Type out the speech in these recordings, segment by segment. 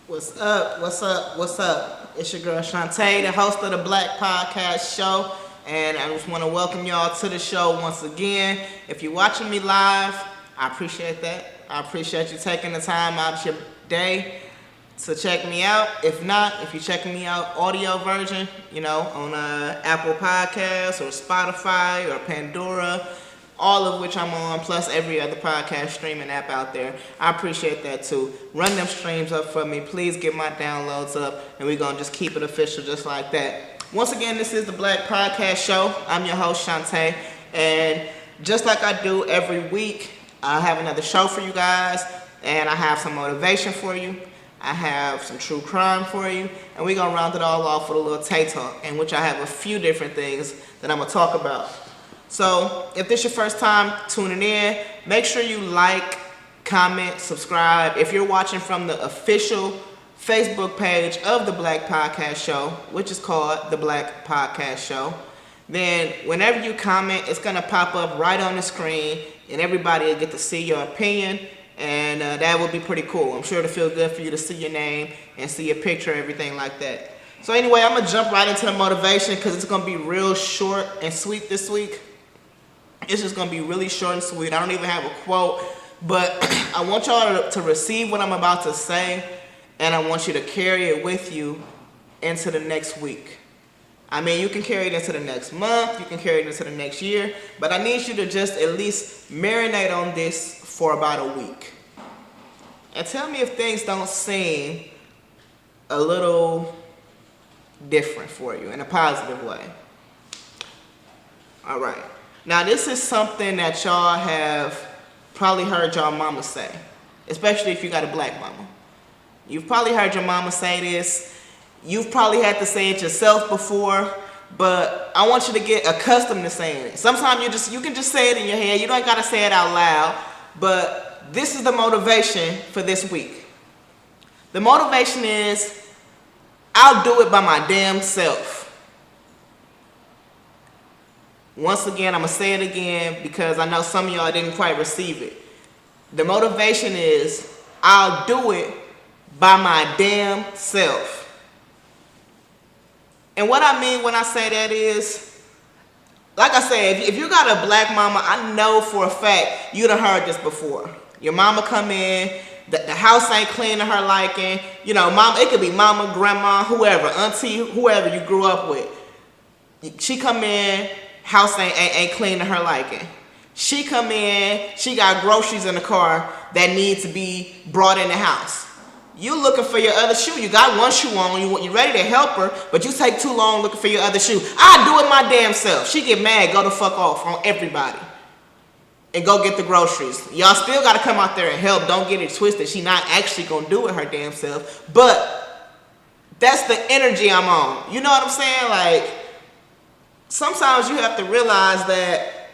What's up? What's up? What's up? It's your girl Auchante, the host of the Black Podcast Show, and I just want to welcome y'all to the show once again. If you're watching me live, I appreciate that. I appreciate you taking the time out of your day to check me out. If not, if you're checking me out audio version, on Apple Podcasts or Spotify or Pandora, all of which I'm on, plus every other podcast streaming app out there. I appreciate that too. Run them streams up for me. Please get my downloads up, and we're going to just keep it official just like that. Once again, this is the Black Podcast Show. I'm your host, Auchante, and just like I do every week, I have another show for you guys, and I have some motivation for you. I have some true crime for you, and we're going to round it all off with a little Tay Talk, in which I have a few different things that I'm going to talk about. So, if this is your first time tuning in, make sure you like, comment, subscribe. If you're watching from the official Facebook page of the Black Podcast Show, which is called the Black Podcast Show, then whenever you comment, it's going to pop up right on the screen, and everybody will get to see your opinion, and that will be pretty cool. I'm sure it'll feel good for you to see your name and see your picture, everything like that. So anyway, I'm going to jump right into the motivation because it's going to be real short and sweet this week. It's just going to be really short and sweet. I don't even have a quote, but I want y'all to receive what I'm about to say, and I want you to carry it with you into the next week. I mean, you can carry it into the next month, you can carry it into the next year, but I need you to just at least marinate on this for about a week. And tell me if things don't seem a little different for you in a positive way. All right. Now, this is something that y'all have probably heard y'all mama say, especially if you got a black mama. You've probably heard your mama say this. You've probably had to say it yourself before, but I want you to get accustomed to saying it. Sometimes you can just say it in your head. You don't got to say it out loud, but this is the motivation for this week. The motivation is, I'll do it by my damn self. Once again, I'm going to say it again because I know some of y'all didn't quite receive it. The motivation is, I'll do it by my damn self. And what I mean when I say that is, like I said, if you got a black mama, I know for a fact you done heard this before. Your mama come in, the house ain't clean to her liking. Mama, it could be mama, grandma, whoever, auntie, whoever you grew up with. She come in, house ain't clean to her liking. She come in, she got groceries in the car that need to be brought in the house. You looking for your other shoe. You got one shoe on, you ready to help her, but you take too long looking for your other shoe. I do it my damn self. She get mad, go the fuck off on everybody. And go get the groceries. Y'all still gotta come out there and help. Don't get it twisted. She not actually gonna do it her damn self. But that's the energy I'm on. You know what I'm saying? Like, sometimes you have to realize that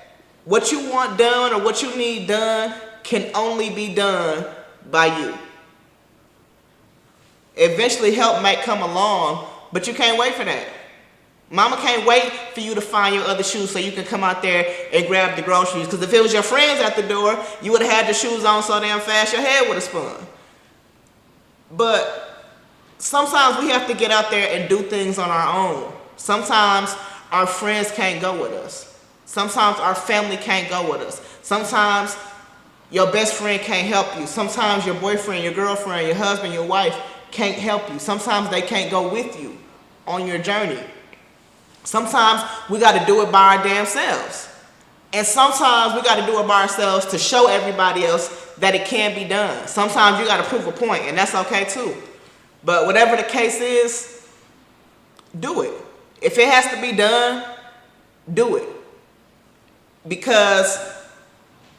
what you want done or what you need done can only be done by you. Eventually help might come along, but you can't wait for that. Mama can't wait for you to find your other shoes so you can come out there and grab the groceries. Because if it was your friends at the door, you would have had the shoes on so damn fast your head would have spun. But sometimes we have to get out there and do things on our own. Sometimes our friends can't go with us. Sometimes our family can't go with us. Sometimes your best friend can't help you. Sometimes your boyfriend, your girlfriend, your husband, your wife can't help you. Sometimes they can't go with you on your journey. Sometimes we got to do it by our damn selves. And sometimes we got to do it by ourselves to show everybody else that it can be done. Sometimes you got to prove a point, and that's okay too. But whatever the case is, do it. If it has to be done, do it. Because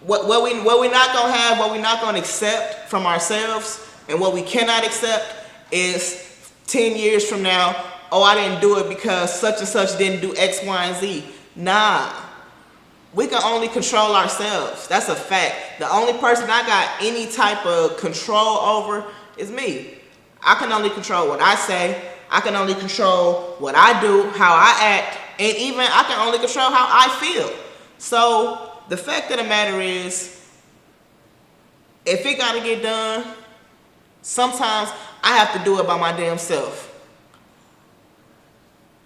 what we're not going to have, what we're not going to accept from ourselves, and what we cannot accept is 10 years from now, oh, I didn't do it because such and such didn't do X, Y, and Z. Nah. We can only control ourselves. That's a fact. The only person I got any type of control over is me. I can only control what I say. I can only control what I do, how I act, and even I can only control how I feel. So the fact of the matter is, if it got to get done, Sometimes I have to do it by my damn self.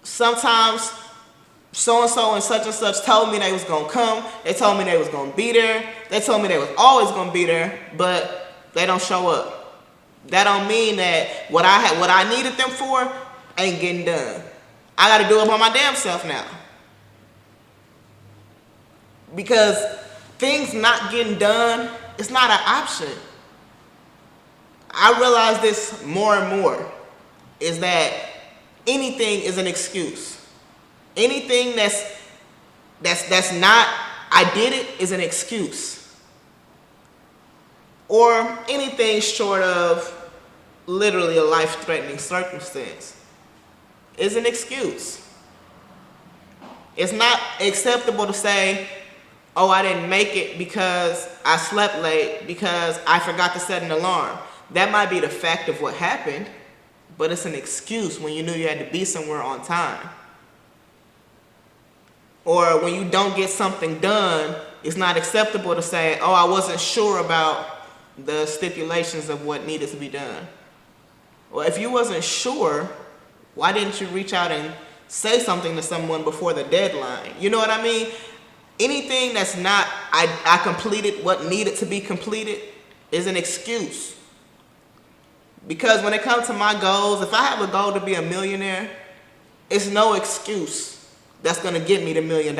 Sometimes so-and-so and such and such told me they was gonna come. They told me they was gonna be there. They told me they was always gonna be there, but they don't show up. That don't mean that what I needed them for ain't getting done. I gotta do it by my damn self now. Because things not getting done, it's not an option. I realize this more and more, is that anything is an excuse. Anything that's not I did it is an excuse. Or anything short of literally a life-threatening circumstance is an excuse. It's not acceptable to say, oh, I didn't make it because I slept late, because I forgot to set an alarm. That might be the fact of what happened, but it's an excuse when you knew you had to be somewhere on time. Or when you don't get something done, it's not acceptable to say, oh, I wasn't sure about the stipulations of what needed to be done. Well, if you wasn't sure, why didn't you reach out and say something to someone before the deadline? You know what I mean? Anything that's not, I completed what needed to be completed is an excuse. Because when it comes to my goals, if I have a goal to be a millionaire, it's no excuse that's going to get me the $1 million.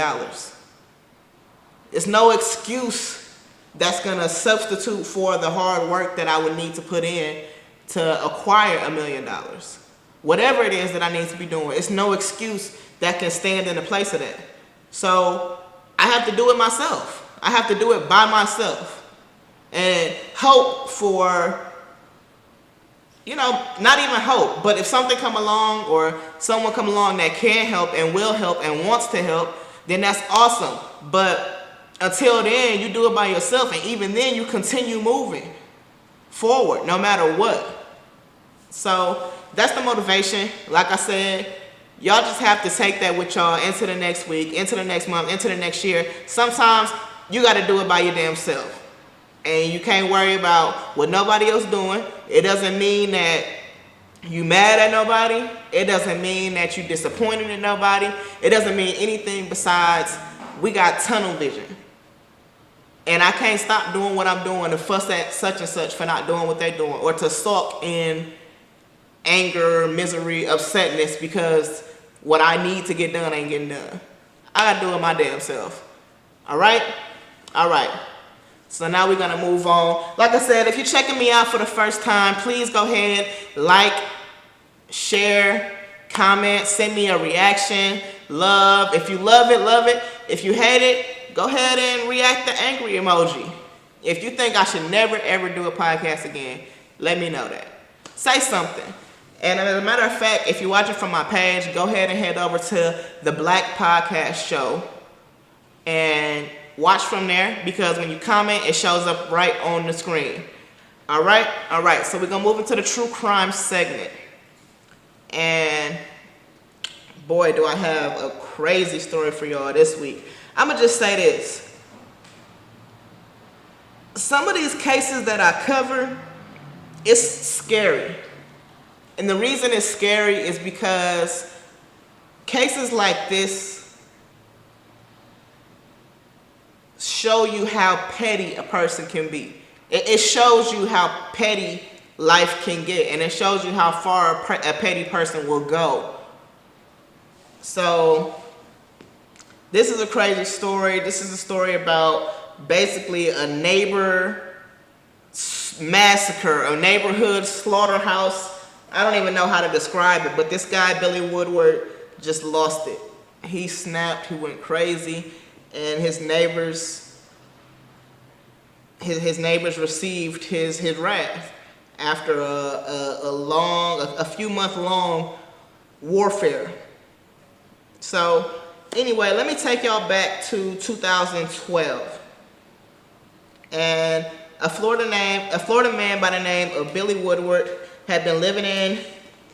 It's no excuse that's going to substitute for the hard work that I would need to put in to acquire $1 million. Whatever it is that I need to be doing, it's no excuse that can stand in the place of that. So I have to do it myself. I have to do it by myself and hope for, you know, not even hope, but if something come along or someone come along that can help and will help and wants to help, then that's awesome. But until then, you do it by yourself, and even then you continue moving forward no matter what. So that's the motivation. Like I said, y'all just have to take that with y'all into the next week, into the next month, into the next year. Sometimes you got to do it by your damn self. And you can't worry about what nobody else doing. It doesn't mean that you mad at nobody. It doesn't mean that you disappointed in nobody. It doesn't mean anything besides we got tunnel vision. And I can't stop doing what I'm doing to fuss at such and such for not doing what they're doing, or to sulk in anger, misery, upsetness because what I need to get done ain't getting done. I gotta do it my damn self. All right? All right. So now we're going to move on. Like I said, if you're checking me out for the first time, please go ahead, like, share, comment, send me a reaction, love. If you love it, love it. If you hate it, go ahead and react the angry emoji. If you think I should never, ever do a podcast again, let me know that. Say something. And as a matter of fact, if you're watching from my page, go ahead and head over to the Black Podcast Show and watch from there, because when you comment, it shows up right on the screen. All right? All right. So we're going to move into the true crime segment. And boy, do I have a crazy story for y'all this week. I'm going to just say this. Some of these cases that I cover, it's scary. And the reason it's scary is because cases like this show you how petty a person can be. It shows you how petty life can get, and it shows you how far a petty person will go. So this is a crazy story. This is a story about basically a neighbor massacre, a neighborhood slaughterhouse. I don't even know how to describe it, but this guy, Billy Woodward, just lost it. He snapped, he went crazy. And his neighbors received his wrath after a few month long warfare. So anyway, let me take y'all back to 2012. And a Florida man by the name of Billy Woodward had been living in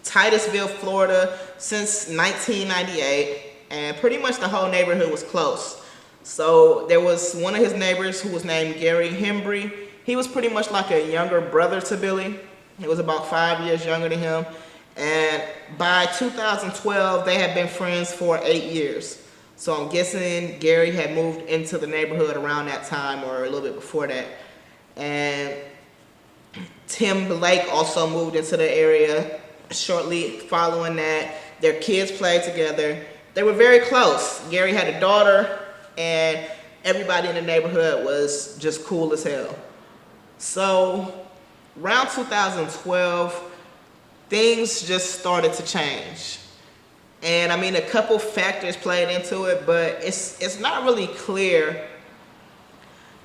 Titusville, Florida since 1998, and pretty much the whole neighborhood was close. So there was one of his neighbors who was named Gary Hembry. He was pretty much like a younger brother to Billy. He was about 5 years younger than him. And by 2012, they had been friends for 8 years. So I'm guessing Gary had moved into the neighborhood around that time or a little bit before that. And Tim Blake also moved into the area shortly following that. Their kids played together. They were very close. Gary had a daughter, and everybody in the neighborhood was just cool as hell. So around 2012, things just started to change. And I mean, a couple factors played into it, but it's not really clear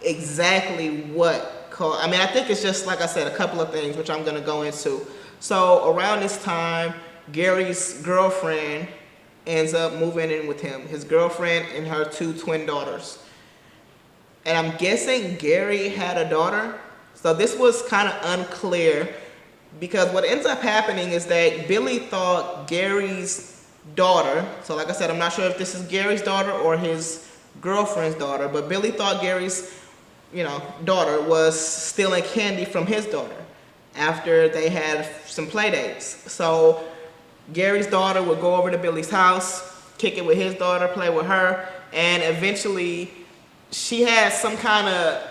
exactly what caused. I mean, I think it's just, like I said, a couple of things, which I'm going to go into. So around this time, Gary's girlfriend ends up moving in with him. His girlfriend and her 2 twin daughters. And I'm guessing Gary had a daughter. So this was kind of unclear, because what ends up happening is that Billy thought Gary's daughter, so like I said, I'm not sure if this is Gary's daughter or his girlfriend's daughter, but Billy thought Gary's, daughter was stealing candy from his daughter after they had some play dates. So Gary's daughter would go over to Billy's house, kick it with his daughter, play with her, and eventually she had some kind of,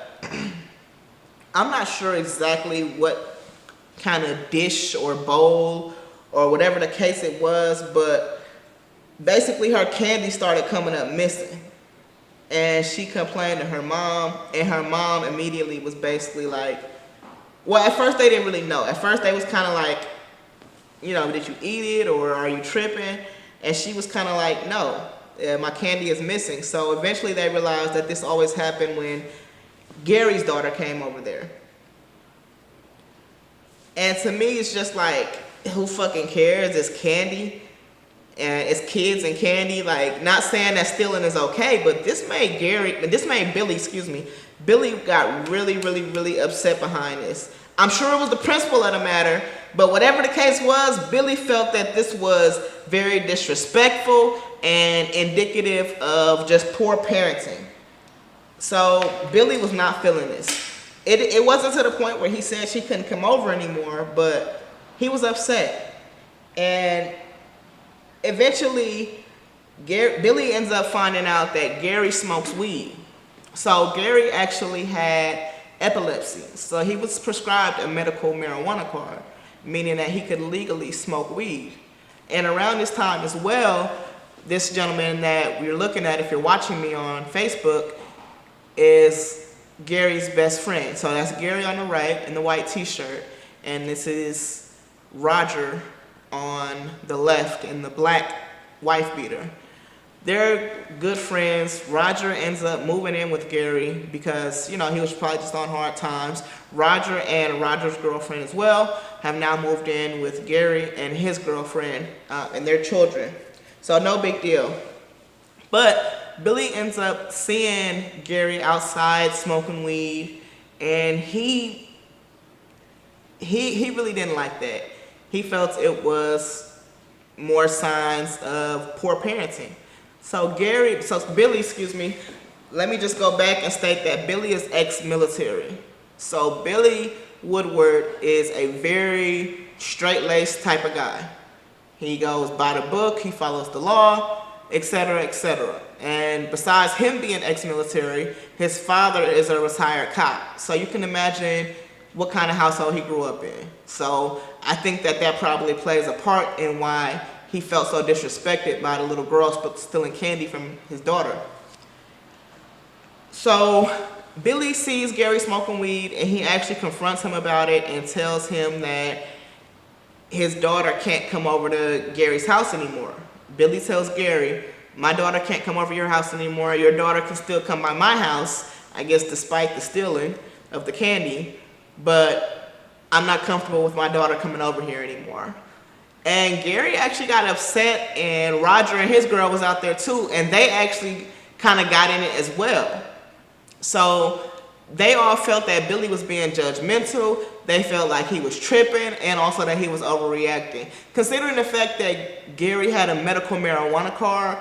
I'm not sure exactly what kind of dish or bowl or whatever the case it was, but basically her candy started coming up missing. And she complained to her mom, and her mom immediately was basically like, well, at first they didn't really know. At first they was kind of like, did you eat it or are you tripping? And she was kind of like, no, my candy is missing. So eventually they realized that this always happened when Gary's daughter came over there. And to me, it's just like, who fucking cares? It's candy. And it's kids and candy. Like, not saying that stealing is okay, but this made Billy, Billy got really, really, really upset behind this. I'm sure it was the principle of the matter, but whatever the case was, Billy felt that this was very disrespectful and indicative of just poor parenting. So Billy was not feeling this. It wasn't to the point where he said she couldn't come over anymore, but he was upset. And eventually, Billy ends up finding out that Gary smokes weed. So Gary actually had epilepsy. So he was prescribed a medical marijuana card, meaning that he could legally smoke weed. And around this time as well, this gentleman that we're looking at, if you're watching me on Facebook, is Gary's best friend. So that's Gary on the right in the white t-shirt, and this is Roger on the left in the black wife beater. They're good friends. Roger ends up moving in with Gary because, he was probably just on hard times. Roger and Roger's girlfriend as well have now moved in with Gary and his girlfriend and their children. So no big deal. But Billy ends up seeing Gary outside smoking weed, and he really didn't like that. He felt it was more signs of poor parenting. So Billy, let me just go back and state that Billy is ex-military. So Billy Woodward is a very straight-laced type of guy. He goes by the book, he follows the law, etc., etc. And besides him being ex-military, his father is a retired cop. So you can imagine what kind of household he grew up in. So I think that probably plays a part in why he felt so disrespected by the little girl stealing candy from his daughter. So Billy sees Gary smoking weed, and he actually confronts him about it and tells him that his daughter can't come over to Gary's house anymore. Billy tells Gary, my daughter can't come over your house anymore. Your daughter can still come by my house, I guess despite the stealing of the candy, but I'm not comfortable with my daughter coming over here anymore. And Gary actually got upset, and Roger and his girl was out there too, and they actually kind of got in it as well. So they all felt that Billy was being judgmental. They felt like he was tripping, and also that he was overreacting. Considering the fact that Gary had a medical marijuana card,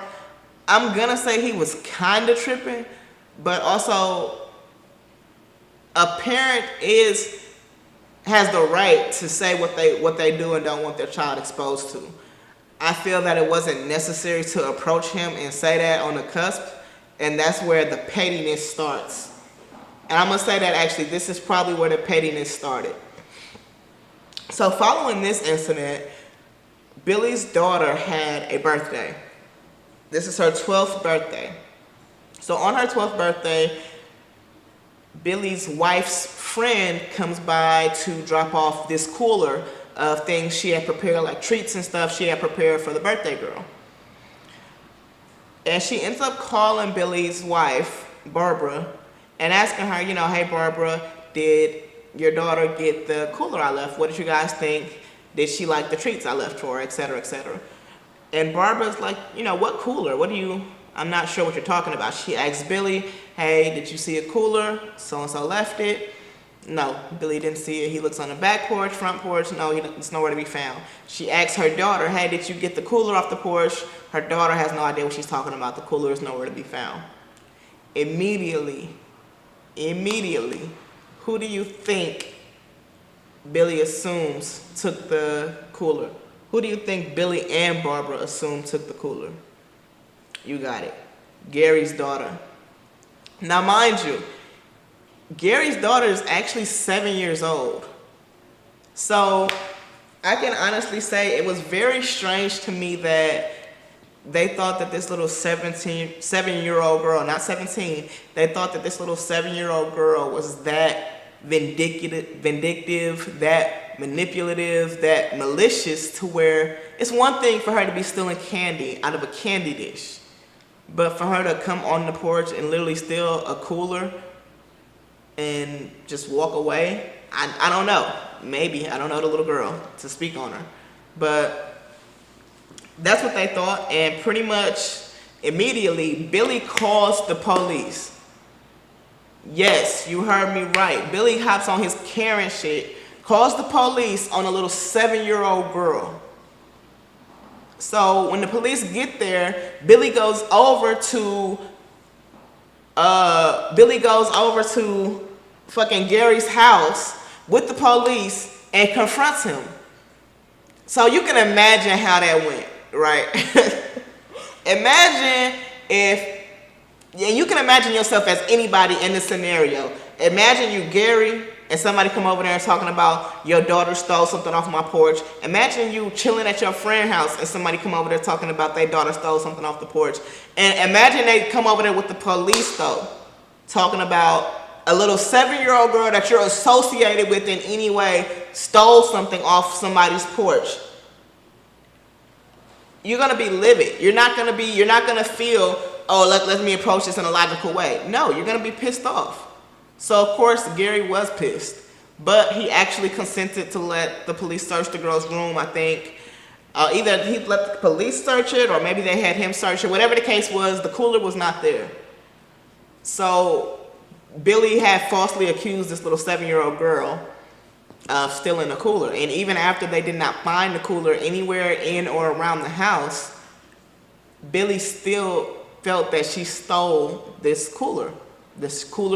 I'm gonna say he was kind of tripping, but also a parent is has the right to say what they do and don't want their child exposed to. I feel that it wasn't necessary to approach him and say that on the cusp, and that's where the pettiness starts. And I'm gonna say that actually this is probably where the pettiness started. So following this incident, Billy's daughter had a birthday. This is her 12th birthday. So on her 12th birthday, Billy's wife's friend comes by to drop off this cooler of things she had prepared, like treats and stuff she had prepared for the birthday girl. And she ends up calling Billy's wife, Barbara, and asking her, you know, hey Barbara, did your daughter get the cooler I left? What did you guys think? Did she like the treats I left for her, etc., etc.? And Barbara's like, you know, what cooler? I'm not sure what you're talking about. She asks Billy, hey, did you see a cooler? So-and-so left it. No, Billy didn't see it. He looks on the back porch, front porch. No, it's nowhere to be found. She asks her daughter, hey, did you get the cooler off the porch? Her daughter has no idea what she's talking about. The cooler is nowhere to be found. Immediately, who do you think Billy assumes took the cooler? Who do you think Billy and Barbara assumed took the cooler? You got it. Gary's daughter. Now, mind you, Gary's daughter is actually 7 years old. So I can honestly say it was very strange to me that they thought that this little 7-year-old girl, not 17, they thought that this little 7-year-old girl was that vindictive, that manipulative, that malicious, to where it's one thing for her to be stealing candy out of a candy dish, but for her to come on the porch and literally steal a cooler and just walk away, I don't know. Maybe, I don't know the little girl to speak on her, but that's what they thought. And pretty much immediately, Billy calls the police. Yes, you heard me right. Billy hops on his Karen shit, calls the police on a little 7-year-old girl. So when the police get there, Billy goes over to fucking Gary's house with the police and confronts him. So you can imagine how that went, right? You can imagine yourself as anybody in this scenario. Imagine you, Gary, and somebody come over there and talking about your daughter stole something off my porch. Imagine you chilling at your friend's house and somebody come over there talking about their daughter stole something off the porch. And imagine they come over there with the police though, talking about a little 7-year-old girl that you're associated with in any way stole something off somebody's porch. You're gonna be livid. You're not gonna feel, oh, let me approach this in a logical way. No, you're gonna be pissed off. So of course Gary was pissed, but he actually consented to let the police search the girl's room. I think either he let the police search it or maybe they had him search it. Whatever the case was, the cooler was not there. So Billy had falsely accused this little 7-year-old girl of stealing the cooler. And even after they did not find the cooler anywhere in or around the house, Billy still felt that she stole this cooler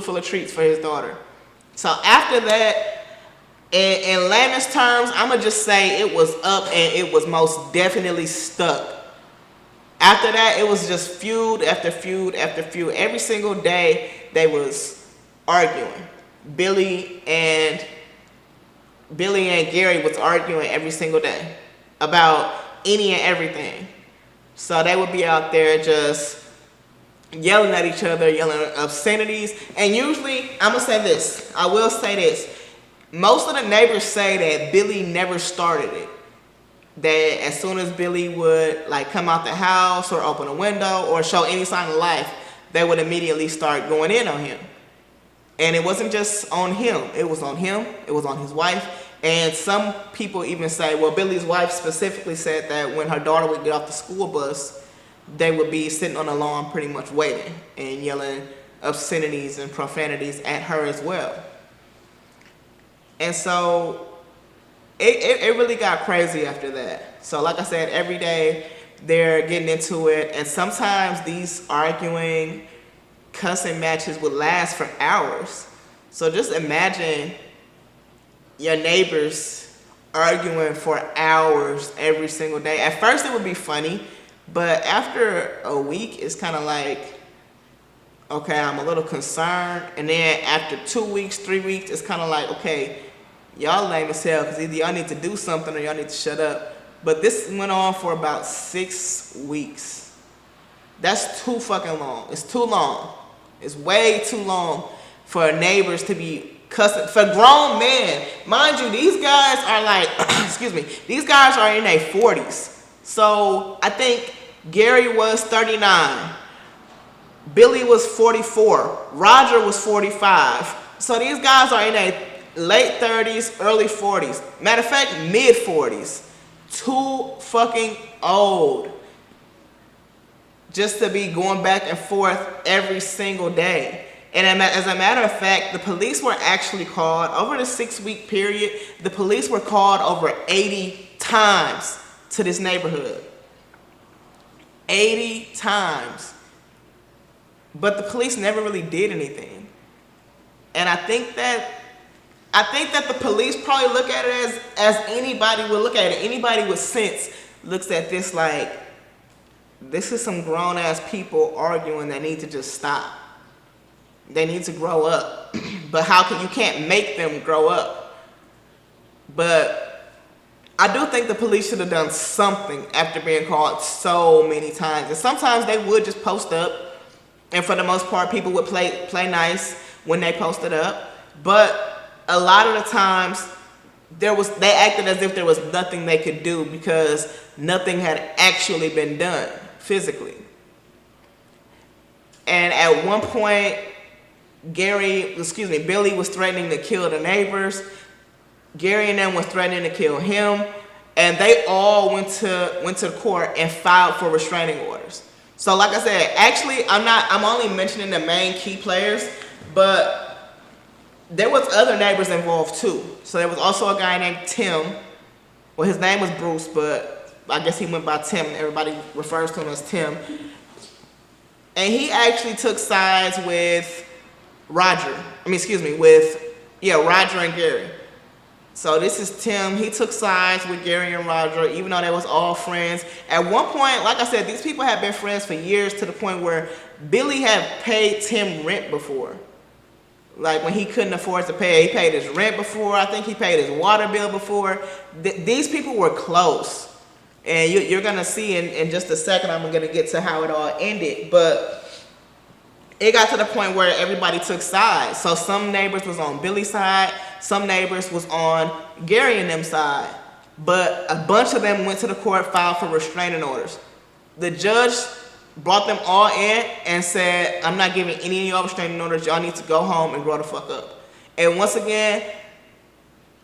full of treats for his daughter. So after that, in layman's terms, I'm going to just say it was up and it was most definitely stuck. After that, it was just feud after feud after feud. Every single day, they was arguing. Billy and Gary was arguing every single day about any and everything. So they would be out there just yelling at each other, yelling obscenities. And usually, I'm going to say this. I will say this. Most of the neighbors say that Billy never started it. That as soon as Billy would like come out the house or open a window or show any sign of life, they would immediately start going in on him. And it wasn't just on him. It was on him. It was on his wife. And some people even say, well, Billy's wife specifically said that when her daughter would get off the school bus, they would be sitting on the lawn pretty much waiting and yelling obscenities and profanities at her as well. And so it really got crazy after that. So like I said, every day they're getting into it. And sometimes these arguing, cussing matches would last for hours. So just imagine your neighbors arguing for hours every single day. At first it would be funny, but after a week it's kind of like, okay, I'm a little concerned. And then after 2 weeks, 3 weeks, it's kind of like, okay, y'all lame as hell, because either y'all need to do something or y'all need to shut up. But this went on for about 6 weeks. That's too fucking long. It's too long. It's way too long for neighbors to be cussing. For grown men, mind you, these guys are like, excuse me, these guys are in their 40s. So I think Gary was 39. Billy was 44. Roger was 45. So these guys are in their late 30s, early 40s. Matter of fact, mid 40s. Too fucking old just to be going back and forth every single day. And as a matter of fact, the police were actually called, over the 6-week period, the police were called over 80 times to this neighborhood. 80 times. But the police never really did anything. And I think that the police probably look at it as anybody would look at it. Anybody with sense looks at this like, this is some grown ass people arguing that need to just stop. They need to grow up. But you can't make them grow up. But I do think the police should have done something after being called so many times. And sometimes they would just post up. And for the most part, people would play nice when they posted up. But a lot of the times, they acted as if there was nothing they could do because nothing had actually been done physically. And at one point, Billy was threatening to kill the neighbors. Gary and them was threatening to kill him. And they all went to court and filed for restraining orders. So like I said, actually, I'm only mentioning the main key players, but there was other neighbors involved too. So there was also a guy named Tim. Well, his name was Bruce, but I guess he went by Tim. Everybody refers to him as Tim. And he actually took sides with Roger and Gary. So this is Tim. He took sides with Gary and Roger, even though they was all friends. At one point, like I said, these people had been friends for years, to the point where Billy had paid Tim rent before. Like when he couldn't afford to pay, he paid his rent before. I think he paid his water bill before. These people were close. And you're going to see in just a second, I'm going to get to how it all ended. But it got to the point where everybody took sides. So some neighbors was on Billy's side. Some neighbors was on Gary and them side. But a bunch of them went to the court, filed for restraining orders. The judge brought them all in and said, I'm not giving any of y'all restraining orders. Y'all need to go home and grow the fuck up. And once again,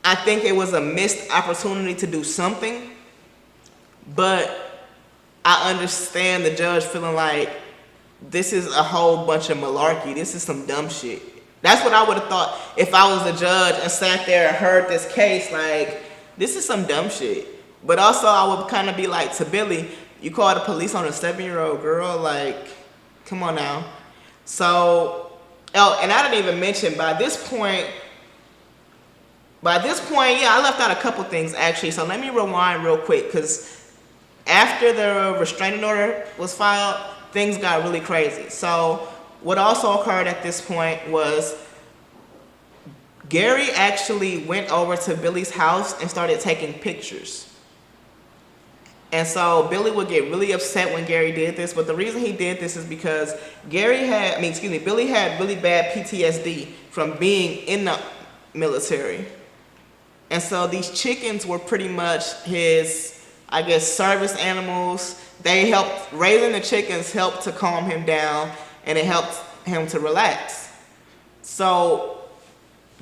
I think it was a missed opportunity to do something. But I understand the judge feeling like this is a whole bunch of malarkey. This is some dumb shit. That's what I would have thought if I was a judge and sat there and heard this case. Like, this is some dumb shit. But also, I would kind of be like to Billy, you call the police on a 7-year-old girl? Like, come on now. So, and I didn't even mention, by this point, yeah, I left out a couple things actually. So let me rewind real quick, because after the restraining order was filed, things got really crazy. So what also occurred at this point was Gary actually went over to Billy's house and started taking pictures. And so Billy would get really upset when Gary did this, but the reason he did this is because Billy had really bad PTSD from being in the military. And so these chickens were pretty much his, I guess, service animals. Raising the chickens helped to calm him down, and it helped him to relax. So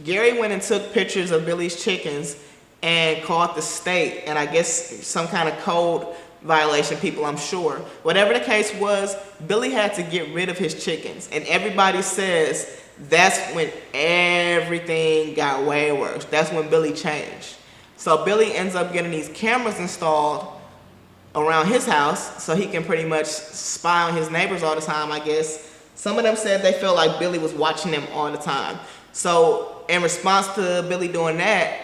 Gary went and took pictures of Billy's chickens and called the state, and I guess some kind of code violation, people, I'm sure. Whatever the case was, Billy had to get rid of his chickens, and everybody says that's when everything got way worse. That's when Billy changed. So Billy ends up getting these cameras installed around his house so he can pretty much spy on his neighbors all the time, I guess. Some of them said they felt like Billy was watching them all the time. So in response to Billy doing that,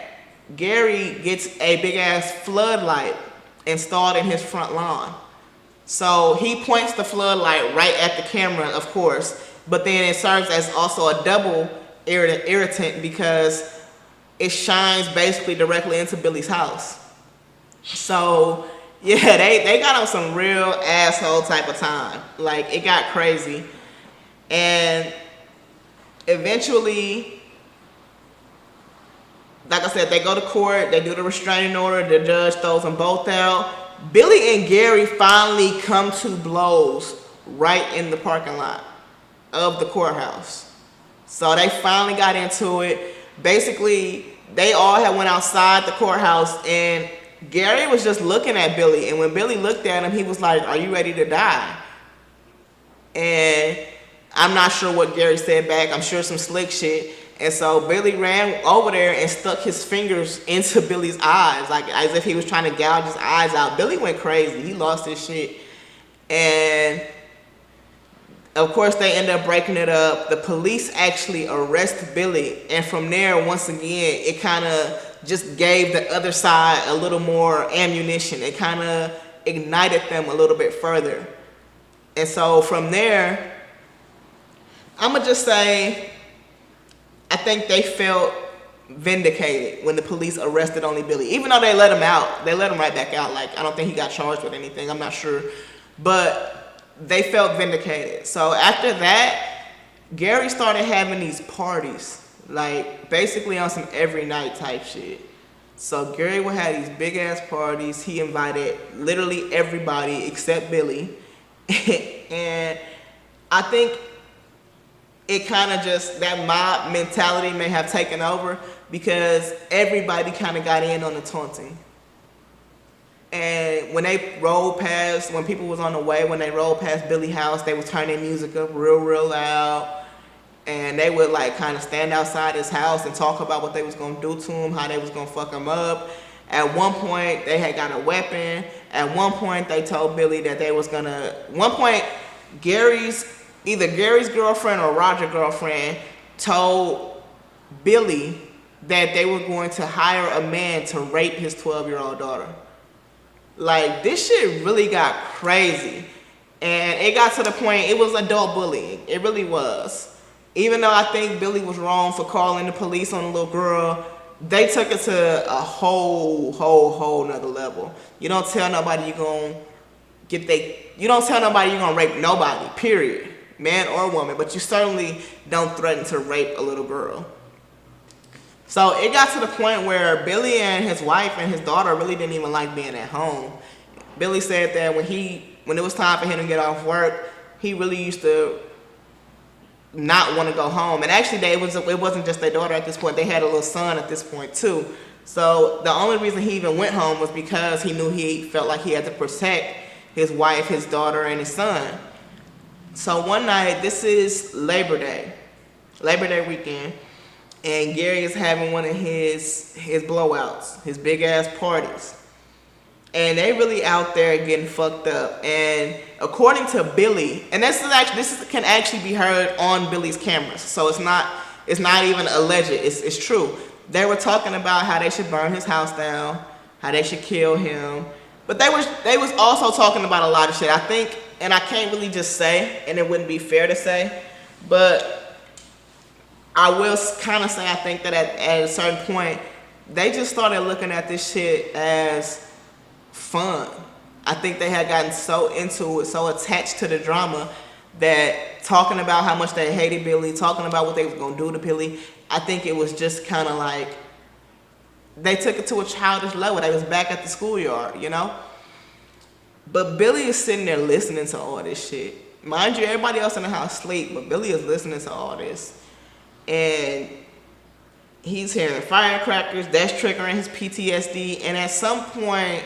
Gary gets a big ass floodlight installed in his front lawn. So he points the floodlight right at the camera, of course, but then it serves as also a double irritant because it shines basically directly into Billy's house. So yeah, they got on some real asshole type of time. Like, it got crazy. And eventually, like I said, they go to court, they do the restraining order, the judge throws them both out. Billy and Gary finally come to blows right in the parking lot of the courthouse. So they finally got into it. Basically, they all had went outside the courthouse, and Gary was just looking at Billy. And when Billy looked at him, he was like, "Are you ready to die?" And I'm not sure what Gary said back. I'm sure some slick shit. And so Billy ran over there and stuck his fingers into Billy's eyes, like as if he was trying to gouge his eyes out. Billy went crazy. He lost his shit. And of course, they end up breaking it up. The police actually arrest Billy. And from there, once again, it kind of just gave the other side a little more ammunition. It kind of ignited them a little bit further. And so from there, I'm going to just say, I think they felt vindicated when the police arrested only Billy. Even though they let him out, they let him right back out. Like, I don't think he got charged with anything. I'm not sure. But they felt vindicated. So after that, Gary started having these parties. Like, basically on some every night type shit. So Gary would have these big ass parties. He invited literally everybody except Billy. And I think it kind of just, that mob mentality may have taken over because everybody kind of got in on the taunting. And when they rolled past, when people was on the way, when they rolled past Billy's house, they would turn their music up real loud. And they would like kind of stand outside his house and talk about what they was going to do to him, how they was going to fuck him up. At one point, they had got a weapon. At one point, they told Billy that they was going to, one point, either Gary's girlfriend or Roger's girlfriend told Billy that they were going to hire a man to rape his 12-year-old daughter. Like, this shit really got crazy. And it got to the point, it was adult bullying. It really was. Even though I think Billy was wrong for calling the police on the little girl, they took it to a whole nother level. You don't tell nobody you're going to you don't tell nobody you're going to rape nobody, period. Man or woman, but you certainly don't threaten to rape a little girl. So it got to the point where Billy and his wife and his daughter really didn't even like being at home. Billy said that when it was time for him to get off work, he really used to not want to go home. And actually, it wasn't just their daughter at this point. They had a little son at this point too. So the only reason he even went home was because he knew he felt like he had to protect his wife, his daughter, and his son. So one night, this is Labor Day weekend, and Gary is having one of his blowouts, his big ass parties. And they really out there getting fucked up. And according to Billy, and this can actually be heard on Billy's cameras, so it's not even alleged, it's true. They were talking about how they should burn his house down, how they should kill him. But they was also talking about a lot of shit. I think, and I can't really just say, and it wouldn't be fair to say, but I will kind of say I think that at a certain point, they just started looking at this shit as fun. I think they had gotten so into it, so attached to the drama, that talking about how much they hated Billy, talking about what they was going to do to Billy, I think it was just kind of like, they took it to a childish level. They was back at the schoolyard, you know? But Billy is sitting there listening to all this shit. Mind you, everybody else in the house sleep, but Billy is listening to all this. And he's hearing firecrackers, that's triggering his PTSD. And at some point,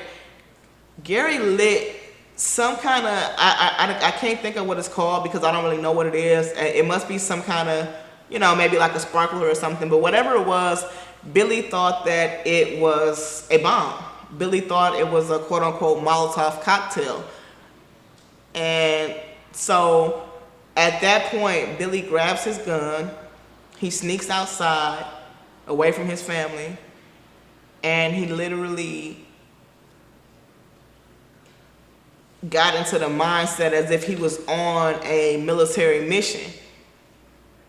Gary lit some kind of, I can't think of what it's called because I don't really know what it is. It must be some kind of, maybe like a sparkler or something. But whatever it was, Billy thought that it was a bomb. Billy thought it was a quote-unquote Molotov cocktail. And so at that point, Billy grabs his gun. He sneaks outside, away from his family. and he literally got into the mindset as if he was on a military mission.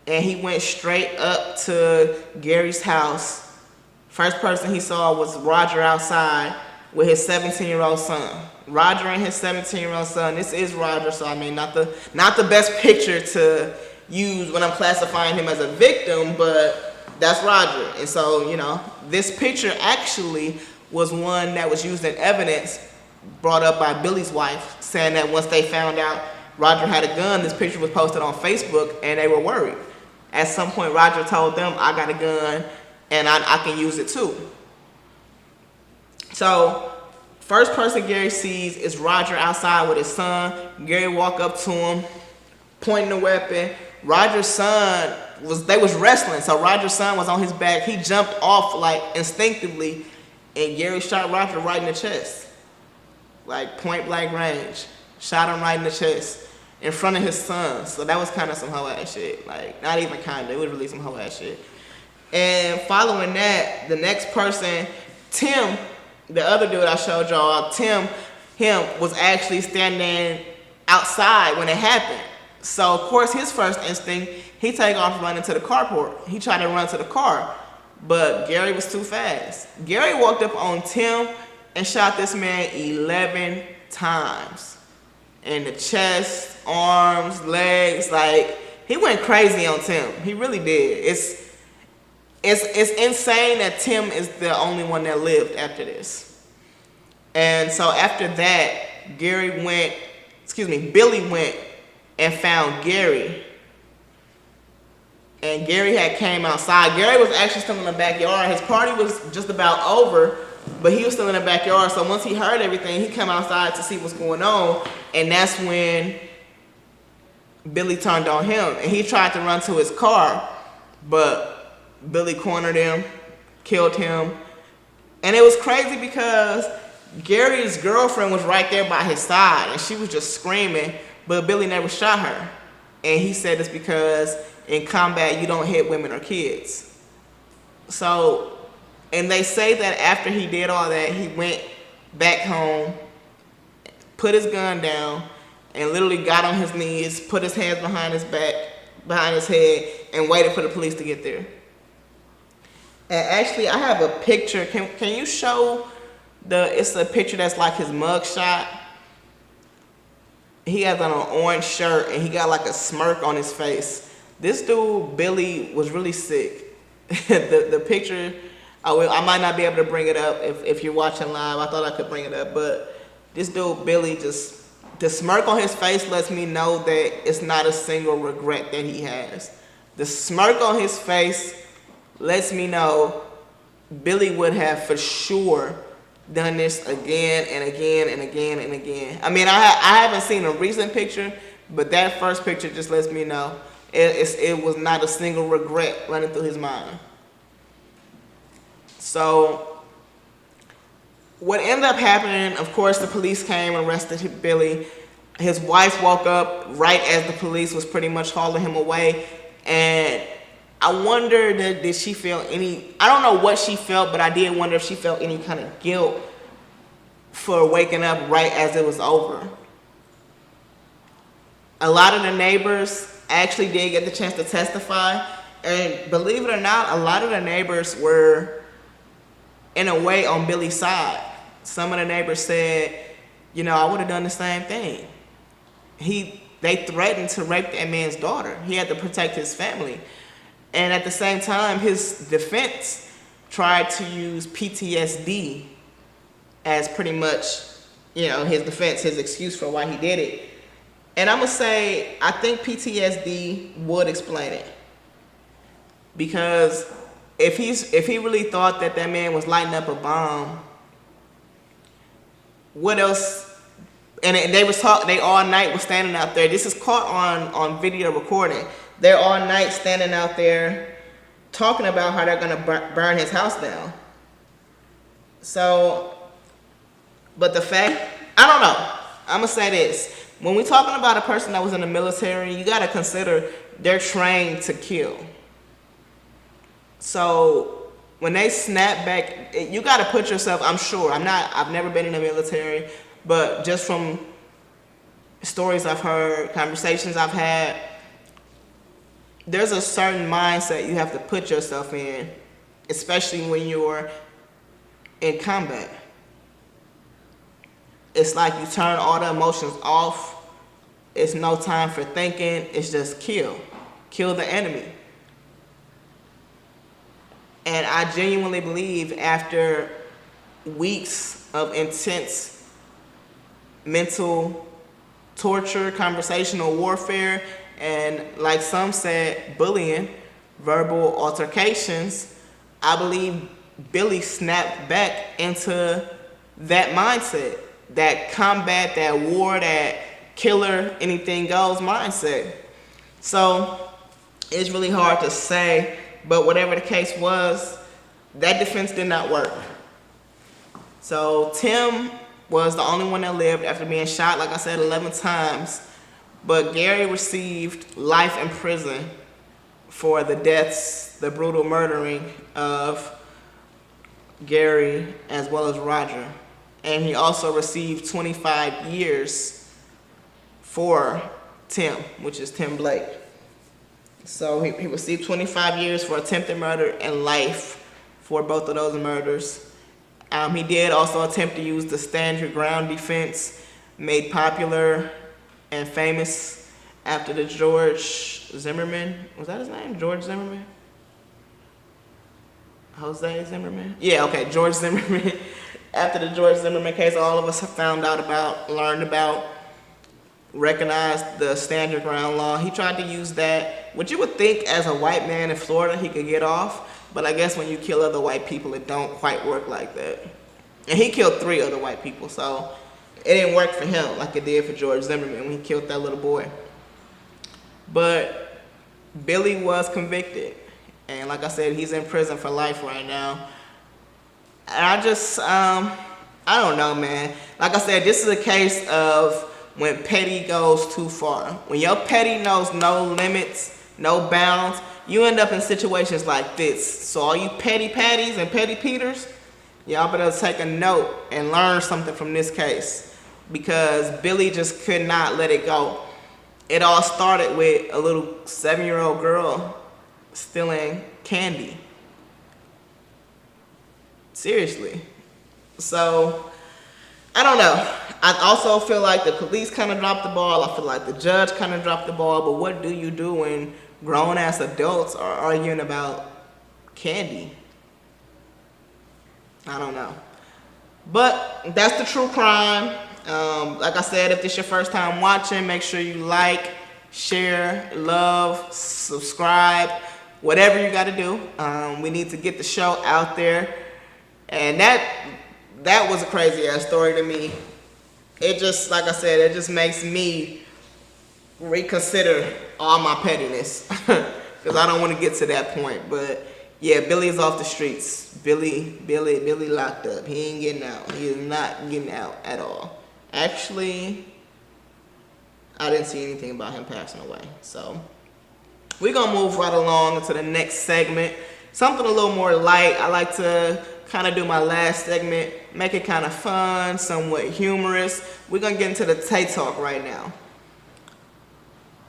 And he went straight up to Gary's house. First person he saw was Roger outside with his 17-year-old son. Roger and his 17-year-old son. This is Roger, so I mean, not the best picture to use when I'm classifying him as a victim, but that's Roger. And so, you know, this picture actually was one that was used in evidence brought up by Billy's wife, saying that once they found out Roger had a gun, this picture was posted on Facebook, and they were worried. At some point, Roger told them, I got a gun, and I can use it too. So, first person Gary sees is Roger outside with his son. Gary walk up to him, pointing the weapon. Roger's son, they was wrestling, so Roger's son was on his back. He jumped off like instinctively, and Gary shot Roger right in the chest. Like point blank range. Shot him right in the chest in front of his son. So that was kind of some hoe ass shit. Like, not even kind of, it was really some hoe ass shit. And following that, the next person, Tim, the other dude I showed y'all, him was actually standing outside when it happened. So of course his first instinct, he take off running to the carport. He tried to run to the car, but Gary was too fast. Gary walked up on Tim and shot this man 11 times. In the chest, arms, legs, like, he went crazy on Tim. He really did. It's insane that Tim is the only one that lived after this. And so after that, Billy went and found Gary. And Gary had came outside. Gary was actually still in the backyard. His party was just about over, but he was still in the backyard. So once he heard everything, he came outside to see what's going on. And that's when Billy turned on him. And he tried to run to his car, but Billy cornered him, killed him. And it was crazy because Gary's girlfriend was right there by his side, and she was just screaming, but Billy never shot her. And he said it's because in combat you don't hit women or kids. So, and they say that after he did all that, he went back home, put his gun down, and literally got on his knees, put his hands behind his back, behind his head, and waited for the police to get there. And actually, I have a picture. Can you show it's a picture that's like his mugshot? He has on an orange shirt, and he got like a smirk on his face. This dude, Billy, was really sick. the picture, I might not be able to bring it up if you're watching live. I thought I could bring it up, but this dude, Billy, just, the smirk on his face lets me know that it's not a single regret that he has. The smirk on his face lets me know Billy would have for sure done this again and again and again and again. I mean, I haven't seen a recent picture, but that first picture just lets me know it was not a single regret running through his mind. So what ended up happening, of course, the police came and arrested Billy. His wife woke up right as the police was pretty much hauling him away. And I wonder did she feel any, I don't know what she felt, but I did wonder if she felt any kind of guilt for waking up right as it was over. A lot of the neighbors actually did get the chance to testify. And believe it or not, a lot of the neighbors were in a way on Billy's side. Some of the neighbors said, you know, I would have done the same thing. They threatened to rape that man's daughter. He had to protect his family. And at the same time, his defense tried to use PTSD as pretty much, you know, his defense, his excuse for why he did it. And I'm gonna say, I think PTSD would explain it. Because if he really thought that man was lighting up a bomb, what else? And they all night was standing out there. This is caught on video recording. They're all night standing out there talking about how they're gonna burn his house down. So, but the fact, I don't know. I'm gonna say this. When we're talking about a person that was in the military, you gotta consider they're trained to kill. So when they snap back, you got to put yourself, I'm sure, I've never been in the military, but just from stories I've heard, conversations I've had, there's a certain mindset you have to put yourself in, especially when you're in combat. It's like you turn all the emotions off. It's no time for thinking. It's just kill. Kill the enemy. And I genuinely believe after weeks of intense mental torture, conversational warfare, and like some said, bullying, verbal altercations, I believe Billy snapped back into that mindset, that combat, that war, that killer, anything goes mindset. So it's really hard to say, but whatever the case was, that defense did not work. So Tim was the only one that lived after being shot, like I said, 11 times. But Gary received life in prison for the deaths, the brutal murdering of Gary as well as Roger. And he also received 25 years for Tim, which is Tim Blake. So he received 25 years for attempted murder and life for both of those murders. He did also attempt to use the stand your ground defense, made popular and famous after the George Zimmerman, was that his name? George Zimmerman? Jose Zimmerman? Yeah, okay, George Zimmerman. After the George Zimmerman case, all of us have found out about, learned about, recognized the stand your ground law. He tried to use that, which you would think as a white man in Florida he could get off, but I guess when you kill other white people, it don't quite work like that. And he killed 3 other white people, so it didn't work for him like it did for George Zimmerman when he killed that little boy. But Billy was convicted, and like I said, he's in prison for life right now. And I just, I don't know, man. Like I said, this is a case of when petty goes too far. When your petty knows no limits, no bounds, you end up in situations like this. So all you petty patties and petty peters, y'all better take a note and learn something from this case, because Billy just could not let it go. It all started with a little 7-year-old girl stealing candy. Seriously. So, I don't know. I also feel like the police kind of dropped the ball. I feel like the judge kind of dropped the ball. But what do you do when grown-ass adults are arguing about candy? I don't know. But that's the true crime. Like I said, if this is your first time watching, make sure you like, share, love, subscribe, whatever you got to do. We need to get the show out there. And that was a crazy ass story to me. It just, like I said, it just makes me reconsider all my pettiness, because I don't want to get to that point. But yeah, Billy is off the streets. Billy locked up. He ain't getting out. He is not getting out at all. Actually, I didn't see anything about him passing away. So we're gonna move right along into the next segment. Something a little more light. I like to kind of do my last segment, make it kind of fun, somewhat humorous. We're gonna get into the Tay Talk right now.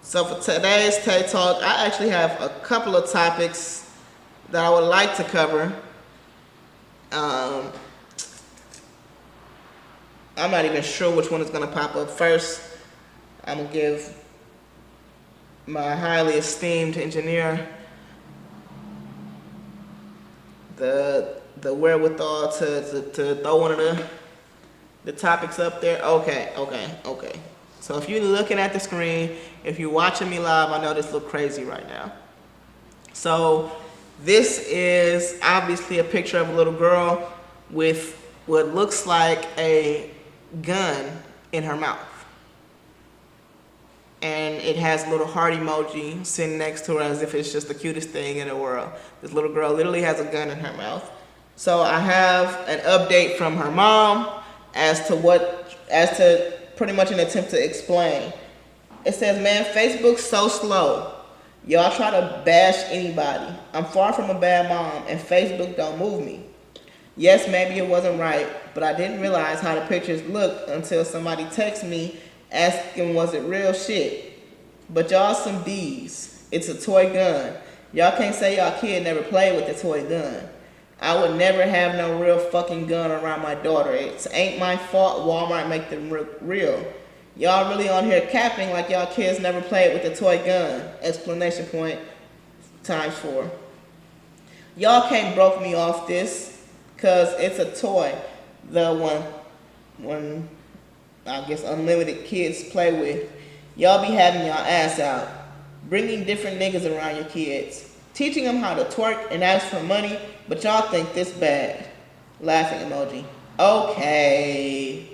So for today's Tay Talk, I actually have a couple of topics that I would like to cover. I'm not even sure which one is gonna pop up first. I'm gonna give my highly esteemed engineer the wherewithal to throw one of the topics up there. Okay. So if you're looking at the screen, if you're watching me live, I know this looks crazy right now. So this is obviously a picture of a little girl with what looks like a gun in her mouth. And it has a little heart emoji sitting next to her as if it's just the cutest thing in the world. This little girl literally has a gun in her mouth. So I have an update from her mom as to pretty much an attempt to explain. It says, man, Facebook's so slow. Y'all try to bash anybody. I'm far from a bad mom, and Facebook don't move me. Yes, maybe it wasn't right, but I didn't realize how the pictures looked until somebody texted me asking was it real shit. But y'all some D's. It's a toy gun. Y'all can't say y'all kid never played with the toy gun. I would never have no real fucking gun around my daughter. It ain't my fault Walmart make them real. Y'all really on here capping like y'all kids never played with a toy gun. Explanation point times 4. Y'all can't broke me off this because it's a toy. The one I guess unlimited kids play with. Y'all be having y'all ass out. Bringing different niggas around your kids. Teaching them how to twerk and ask for money, but y'all think this bad. Laughing emoji. Okay.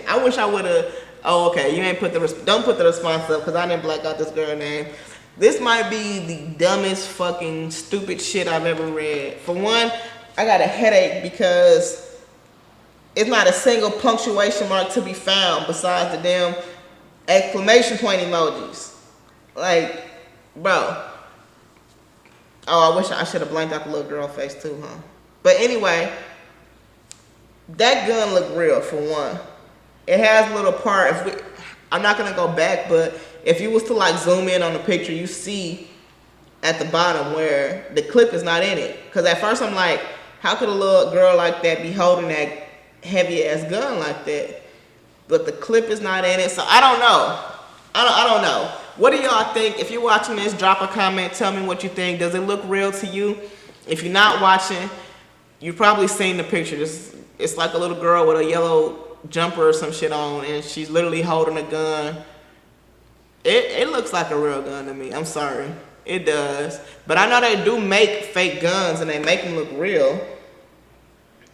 I wish I would have. Oh, okay. You ain't put don't put the response up because I didn't black out this girl name. This might be the dumbest fucking stupid shit I've ever read. For one, I got a headache because it's not a single punctuation mark to be found besides the damn exclamation point emojis. Like, bro. Oh, I wish I should have blanked out the little girl face too, huh? But anyway. That gun looked real, for one. It has a little part. I'm not gonna go back, but if you was to like zoom in on the picture, you see at the bottom where the clip is not in it. Cause at first I'm like, how could a little girl like that be holding that heavy ass gun like that? But the clip is not in it, so I don't know. I don't know. What do y'all think? If you're watching this, drop a comment. Tell me what you think. Does it look real to you? If you're not watching, you've probably seen the picture. It's like a little girl with a yellow jumper or some shit on, and she's literally holding a gun. It looks like a real gun to me. I'm sorry. It does. But I know they do make fake guns, and they make them look real.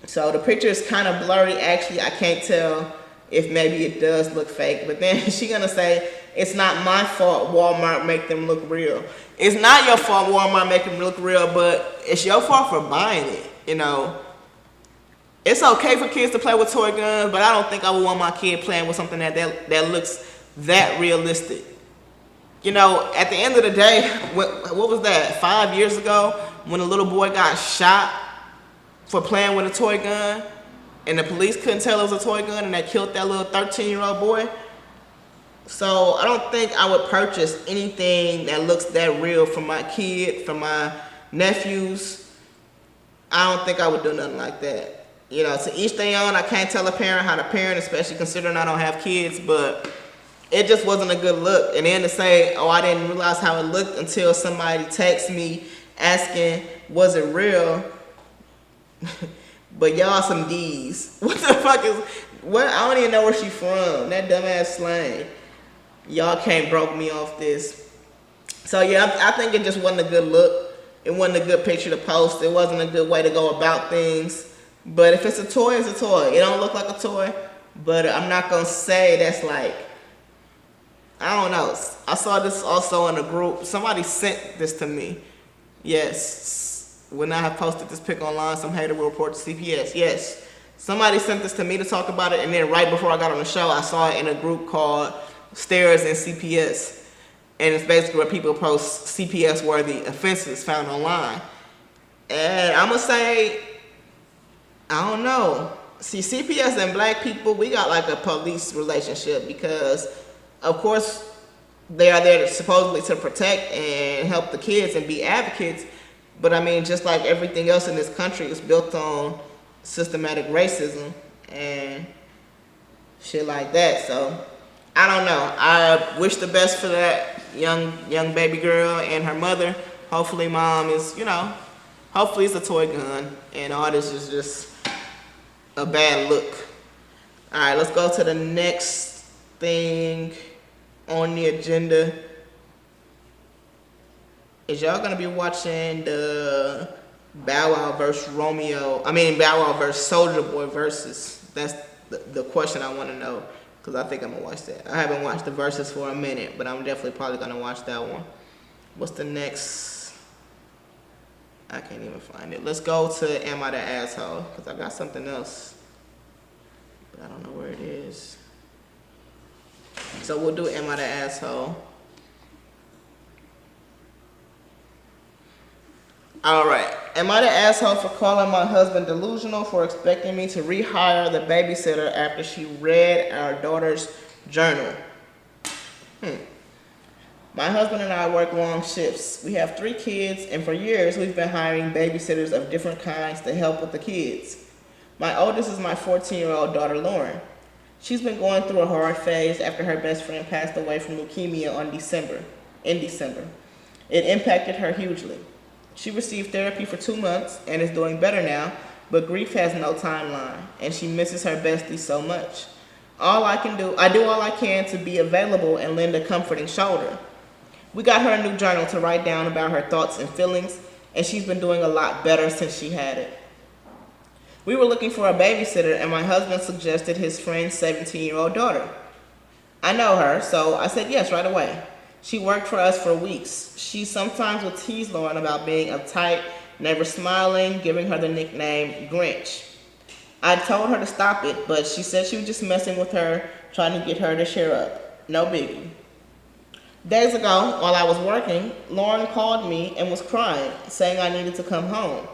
So the picture is kind of blurry. Actually, I can't tell if maybe it does look fake. But then she's going to say, it's not my fault Walmart make them look real. It's not your fault Walmart make them look real, but it's your fault for buying it, you know. It's okay for kids to play with toy guns, but I don't think I would want my kid playing with something that looks that realistic. You know, at the end of the day, what was that, 5 years ago, when a little boy got shot for playing with a toy gun, and the police couldn't tell it was a toy gun, and they killed that little 13-year-old boy? So I don't think I would purchase anything that looks that real for my kid, for my nephews. I don't think I would do nothing like that. You know, to each their own. I can't tell a parent how to parent, especially considering I don't have kids, but it just wasn't a good look. And then to say, oh, I didn't realize how it looked until somebody texted me asking, was it real? But y'all some D's. What the fuck is, what? I don't even know where she from. That dumbass slang. Y'all can't broke me off this. So yeah, I think it just wasn't a good look. It wasn't a good picture to post. It wasn't a good way to go about things. But if it's a toy, it's a toy. It don't look like a toy, but I'm not gonna say that's like, I don't know. I saw this also in a group. Somebody sent this to me. Yes, when I have posted this pic online, some hater will report to CPS. Yes, somebody sent this to me to talk about it, and then right before I got on the show, I saw it in a group called Stairs and CPS, and it's basically where people post CPS-worthy offenses found online. And I'm gonna say, I don't know. See, CPS and black people, we got like a police relationship because, of course, they are there supposedly to protect and help the kids and be advocates. But I mean, just like everything else in this country is built on systematic racism and shit like that. So, I don't know. I wish the best for that young baby girl and her mother. Hopefully mom is, you know, hopefully it's a toy gun and all this is just a bad look. Alright, let's go to the next thing on the agenda. Is y'all gonna be watching the Bow Wow versus Bow Wow versus Soulja Boy versus? That's the question I want to know, because I think I'm gonna watch that. I haven't watched the versus for a minute, but I'm definitely probably gonna watch that one. What's the next? I can't even find it. Let's go to Am I the Asshole? Because I got something else, but I don't know where it is. So we'll do Am I the Asshole? Alright. Am I the asshole for calling my husband delusional for expecting me to rehire the babysitter after she read our daughter's journal? My husband and I work long shifts. We have 3 kids, and for years we've been hiring babysitters of different kinds to help with the kids. My oldest is my 14-year-old daughter, Lauren. She's been going through a hard phase after her best friend passed away from leukemia in December. It impacted her hugely. She received therapy for 2 months and is doing better now, but grief has no timeline, and she misses her bestie so much. I do all I can to be available and lend a comforting shoulder. We got her a new journal to write down about her thoughts and feelings, and she's been doing a lot better since she had it. We were looking for a babysitter, and my husband suggested his friend's 17-year-old daughter. I know her, so I said yes right away. She worked for us for weeks. She sometimes would tease Lauren about being uptight, never smiling, giving her the nickname Grinch. I told her to stop it, but she said she was just messing with her, trying to get her to cheer up. No biggie. Days ago, while I was working, Lauren called me and was crying, saying I needed to come home.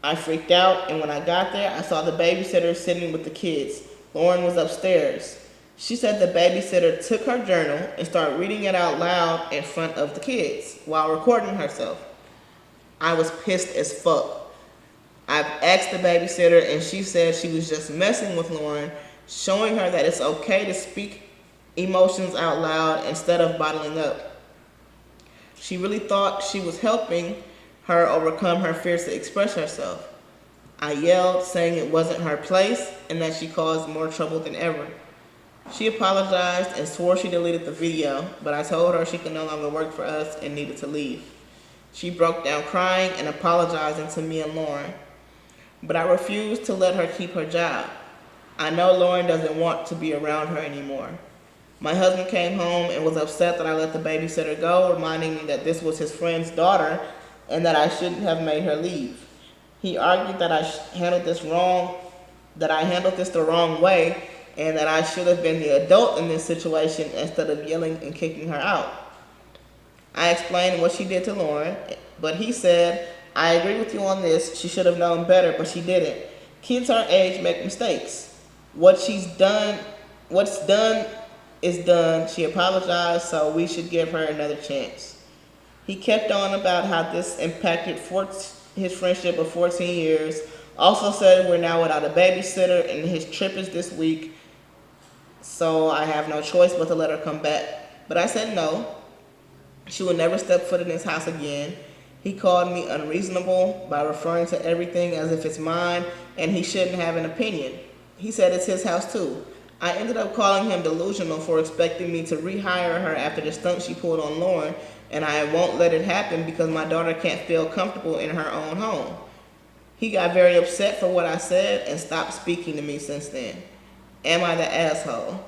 I freaked out, and when I got there, I saw the babysitter sitting with the kids. Lauren was upstairs. She said the babysitter took her journal and started reading it out loud in front of the kids while recording herself. I was pissed as fuck. I've asked the babysitter, and she said she was just messing with Lauren, showing her that it's okay to speak emotions out loud instead of bottling up. She really thought she was helping her overcome her fears to express herself. I yelled, saying it wasn't her place and that she caused more trouble than ever. She apologized and swore she deleted the video, but I told her she could no longer work for us and needed to leave. She broke down crying and apologizing to me and Lauren, but I refused to let her keep her job. I know Lauren doesn't want to be around her anymore. My husband came home and was upset that I let the babysitter go, reminding me that this was his friend's daughter and that I shouldn't have made her leave. He argued that I handled this the wrong way, and that I should have been the adult in this situation instead of yelling and kicking her out. I explained what she did to Lauren, but he said, I agree with you on this. She should have known better, but she didn't. Kids her age make mistakes. What's done is done. She apologized, so we should give her another chance. He kept on about how this impacted his friendship of 14 years. Also said we're now without a babysitter and his trip is this week, so I have no choice but to let her come back. But I said no. She will never step foot in his house again. He called me unreasonable by referring to everything as if it's mine and he shouldn't have an opinion. He said it's his house too. I ended up calling him delusional for expecting me to rehire her after the stunt she pulled on Lauren, and I won't let it happen because my daughter can't feel comfortable in her own home. He got very upset for what I said and stopped speaking to me since then. Am I the asshole?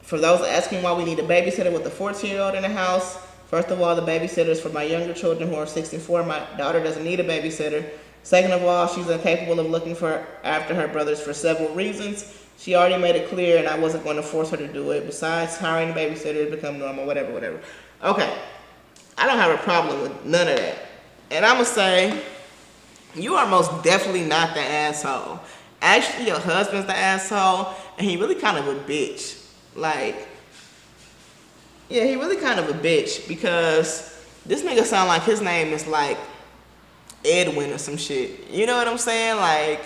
For those asking why we need a babysitter with a 14-year-old in the house, first of all, the babysitter is for my younger children who are 6 and 4. My daughter doesn't need a babysitter. Second of all, she's incapable of looking after her brothers for several reasons. She already made it clear, and I wasn't going to force her to do it. Besides, hiring a babysitter has become normal, whatever. Okay, I don't have a problem with none of that. And I'm going to say, you are most definitely not the asshole. Actually, your husband's the asshole, and he really kind of a bitch. Yeah, he really kind of a bitch, because this nigga sound like his name is like Edwin or some shit. You know what I'm saying? Like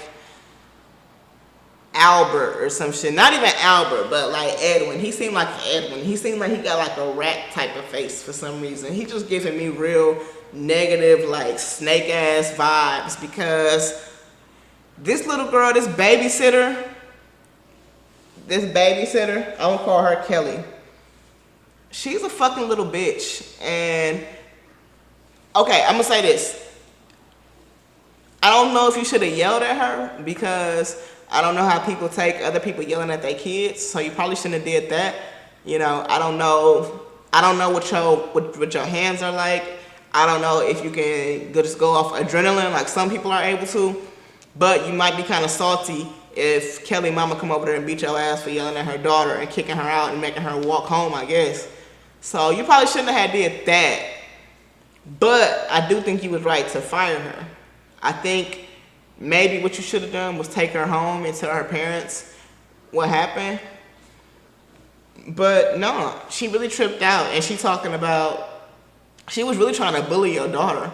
Albert or some shit. Not even Albert, but like Edwin. He seemed like Edwin. He seemed like he got like a rat type of face for some reason. He just giving me real negative, like snake ass vibes, because this little girl, this babysitter, I'm gonna call her Kelly. She's a fucking little bitch. And okay, I'm gonna say this. I don't know if you should have yelled at her, because I don't know how people take other people yelling at their kids, so you probably shouldn't have did that. You know, I don't know what your hands are like. I don't know if you can just go off adrenaline like some people are able to, but you might be kind of salty if Kelly mama come over there and beat your ass for yelling at her daughter and kicking her out and making her walk home, I guess. So you probably shouldn't have did that. But I do think you was right to fire her. I think maybe what you should have done was take her home and tell her parents what happened. But no, she really tripped out, and she talking about she was really trying to bully your daughter.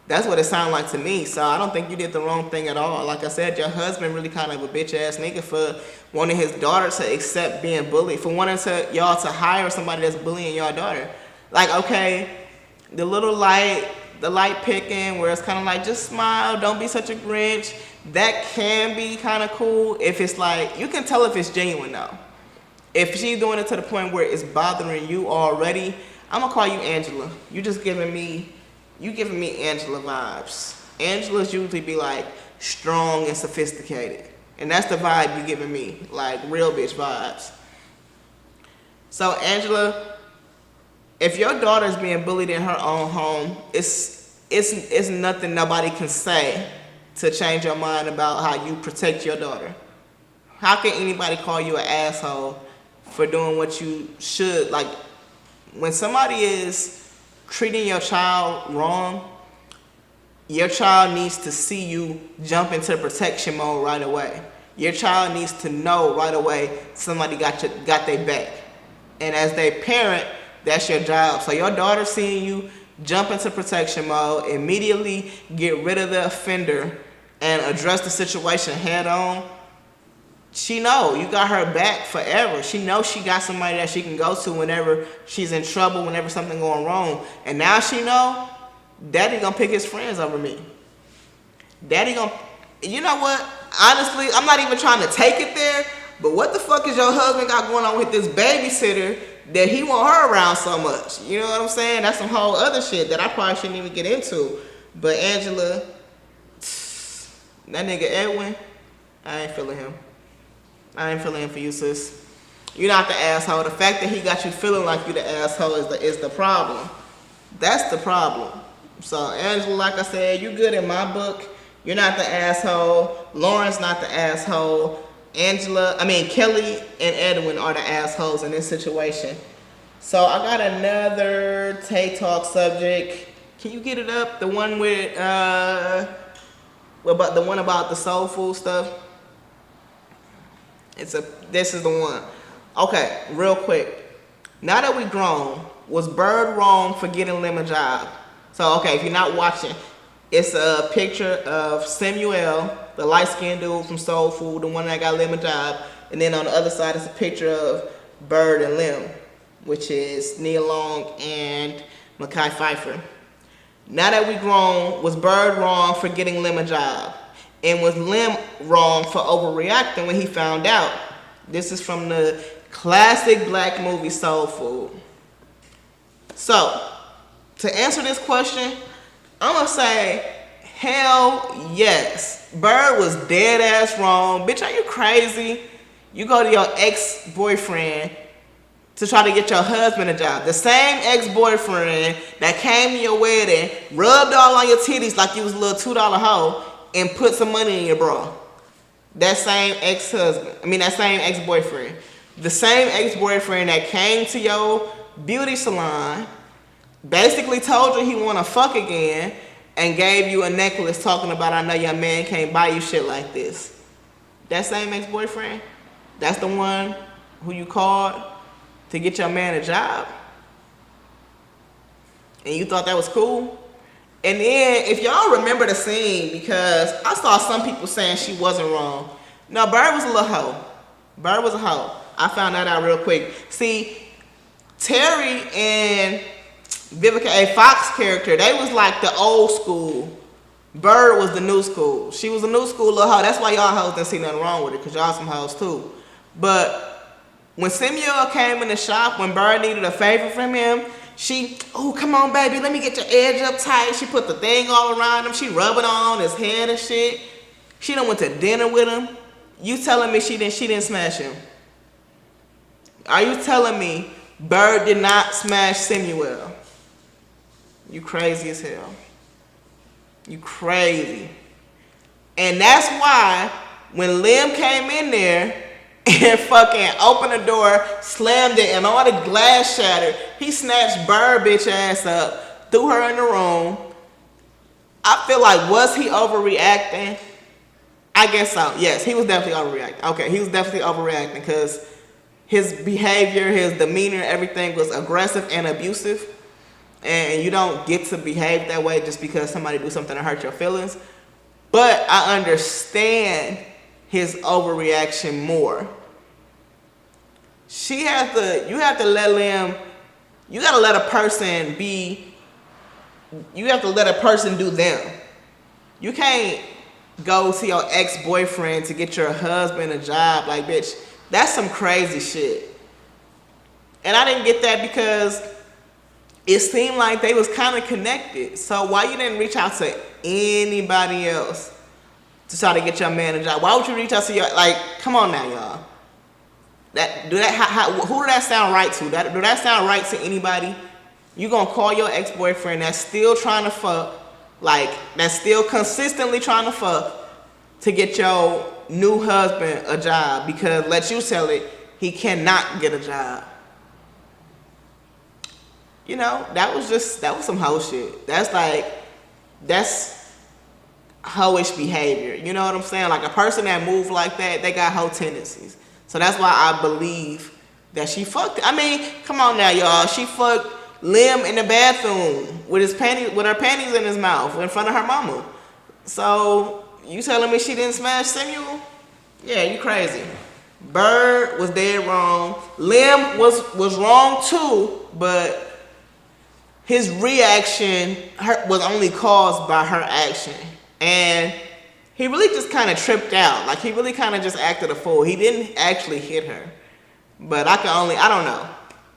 That's what it sounded like to me. So I don't think you did the wrong thing at all. Like I said, your husband really kind of a bitch ass nigga for wanting his daughter to accept being bullied, for wanting y'all to hire somebody that's bullying your daughter. Like, okay, the light picking where it's kind of like, just smile, don't be such a Grinch. That can be kind of cool if it's like, you can tell if it's genuine though. If she's doing it to the point where it's bothering you already, I'm gonna call you Angela. You giving me Angela vibes. Angela's usually be like strong and sophisticated. And that's the vibe you giving me, like real bitch vibes. So Angela, if your daughter's being bullied in her own home, it's nothing nobody can say to change your mind about how you protect your daughter. How can anybody call you an asshole for doing what you should? Like, when somebody is treating your child wrong, your child needs to see you jump into protection mode right away. Your child needs to know right away somebody got their back. And as their parent, that's your job. So your daughter seeing you jump into protection mode, immediately get rid of the offender and address the situation head on, she know you got her back forever. She knows she got somebody that she can go to whenever she's in trouble, whenever something going wrong. And now she know Daddy gonna pick his friends over me. Daddy gonna, you know what? Honestly, I'm not even trying to take it there, but what the fuck is your husband got going on with this babysitter that he want her around so much? You know what I'm saying? That's some whole other shit that I probably shouldn't even get into. But Angela, that nigga Edwin, I ain't feeling him. I ain't feeling him for you, sis. You're not the asshole. The fact that he got you feeling like you the asshole is the problem. That's the problem. So Angela, like I said, you good in my book. You're not the asshole. Lauren's not the asshole. Kelly and Edwin are the assholes in this situation. So I got another Tay Talk subject. Can you get it up? The one with the one about the soul food stuff. This is the one. Okay, real quick. Now that we grown, was Bird wrong for getting Lim a job? So okay, if you're not watching, it's a picture of Samuel, the light-skinned dude from Soul Food, the one that got Lim a job, and then on the other side is a picture of Bird and Lim, which is Nia Long and Mekhi Phifer. Now that we grown, was Bird wrong for getting Lim a job? And was Lim wrong for overreacting when he found out? This is from the classic black movie Soul Food. So, to answer this question, I'm gonna say, hell yes. Bird was dead ass wrong. Bitch, are you crazy? You go to your ex-boyfriend to try to get your husband a job. The same ex-boyfriend that came to your wedding, rubbed all on your titties like you was a little $2 hoe, and put some money in your bra. That same ex-boyfriend. The same ex-boyfriend that came to your beauty salon, basically told you he wanna fuck again, and gave you a necklace talking about, I know your man can't buy you shit like this. That same ex-boyfriend, that's the one who you called to get your man a job? And you thought that was cool? And then, if y'all remember the scene, because I saw some people saying she wasn't wrong. No, Bird was a little hoe. Bird was a hoe. I found that out real quick. See, Terry and Vivica A. Fox character, they was like the old school. Bird was the new school. She was a new school little hoe. That's why y'all hoes didn't see nothing wrong with it, because y'all some hoes too. But when Samuel came in the shop, when Bird needed a favor from him, she, oh, come on, baby, let me get your edge up tight. She put the thing all around him. She rubbing on his head and shit. She done went to dinner with him. You telling me she didn't smash him? Are you telling me Bird did not smash Samuel? You crazy as hell. You crazy. And that's why when Lim came in there and fucking opened the door, slammed it, and all the glass shattered, he snatched Bird bitch ass up, threw her in the room. I feel like, was he overreacting? I guess so. Yes, he was definitely overreacting. Okay, he was definitely overreacting because his behavior, his demeanor, everything was aggressive and abusive. And you don't get to behave that way just because somebody do something to hurt your feelings. But I understand his overreaction more. You have to let them, you gotta let a person be, you have to let a person do them. You can't go to your ex-boyfriend to get your husband a job. Like, bitch, that's some crazy shit. And I didn't get that because it seemed like they was kind of connected. So why you didn't reach out to anybody else to try to get your man a job? Why would you reach out to your, like, come on now, y'all. Who did that sound right to? Do that sound right to anybody? You gonna call your ex-boyfriend that's still trying to fuck, like, that's still consistently trying to fuck, to get your new husband a job because, let you tell it, he cannot get a job. You know, that was some hoe shit. That's hoish behavior. You know what I'm saying? Like, a person that move like that, they got hoe tendencies. So that's why I believe that she fucked it. I mean, come on now, y'all. She fucked Lim in the bathroom with her panties in his mouth in front of her mama. So you telling me she didn't smash Samuel? Yeah, you crazy. Bird was dead wrong. Lim was wrong too, but his reaction was only caused by her action. And he really just kind of tripped out. Like, he really kind of just acted a fool. He didn't actually hit her. But I don't know.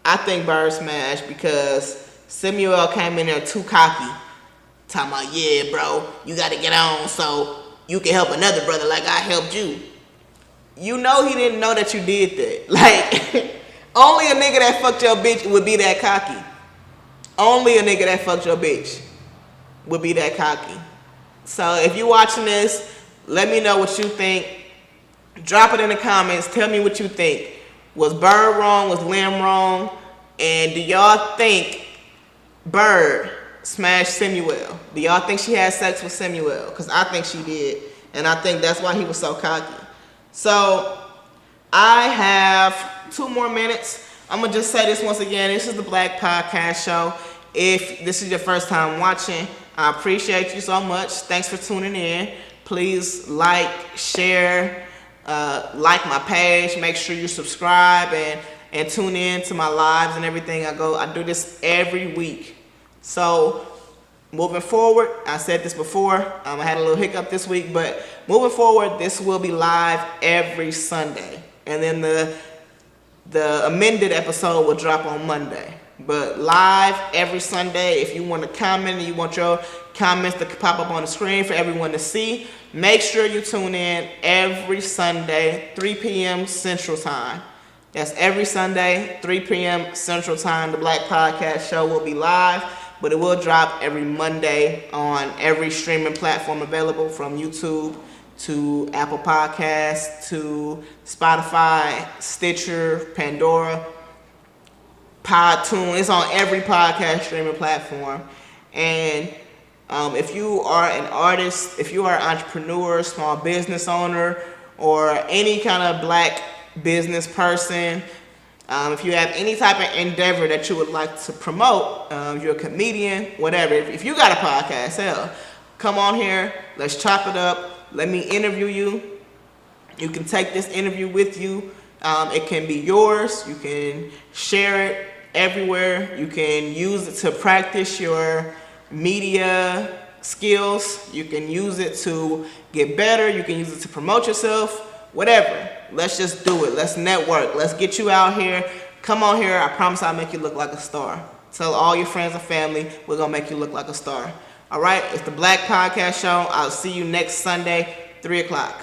I think Bird smashed because Samuel came in there too cocky. Talking about, yeah, bro, you got to get on so you can help another brother like I helped you. You know he didn't know that you did that. Like, only a nigga that fucked your bitch would be that cocky. Only a nigga that fucked your bitch would be that cocky. So if you're watching this, let me know what you think. Drop it in the comments. Tell me what you think. Was Bird wrong? Was Lim wrong? And do y'all think Bird smashed Samuel? Do y'all think she had sex with Samuel? Because I think she did. And I think that's why he was so cocky. So I have 2 more minutes. I'm going to just say this once again. This is the Black Podcast Show. If this is your first time watching, I appreciate you so much. Thanks for tuning in. Please like, share, like my page. Make sure you subscribe and tune in to my lives and everything. I do this every week. So moving forward, I said this before. I had a little hiccup this week, but moving forward, this will be live every Sunday. And then the amended episode will drop on Monday. But live every Sunday. If you want to comment and you want your comments to pop up on the screen for everyone to see, make sure you tune in every Sunday, 3 p.m. Central Time. That's every Sunday, 3 p.m. Central Time. The Black Podcast Show will be live, but it will drop every Monday on every streaming platform available, from YouTube to Apple Podcasts to Spotify, Stitcher, Pandora, Podtune. It's on every podcast streaming platform. And if you are an artist, if you are an entrepreneur, small business owner, or any kind of black business person, if you have any type of endeavor that you would like to promote, you're a comedian, whatever. If you got a podcast, hell, come on here. Let's chop it up. Let me interview you. You can take this interview with you. It can be yours. You can share it everywhere. You can use it to practice your media skills. You can use it to get better. You can use it to promote yourself. Whatever. Let's just do it. Let's network. Let's get you out here. Come on here. I promise I'll make you look like a star. Tell all your friends and family we're going to make you look like a star. All right? It's the Black Podcast Show. I'll see you next Sunday, 3 o'clock.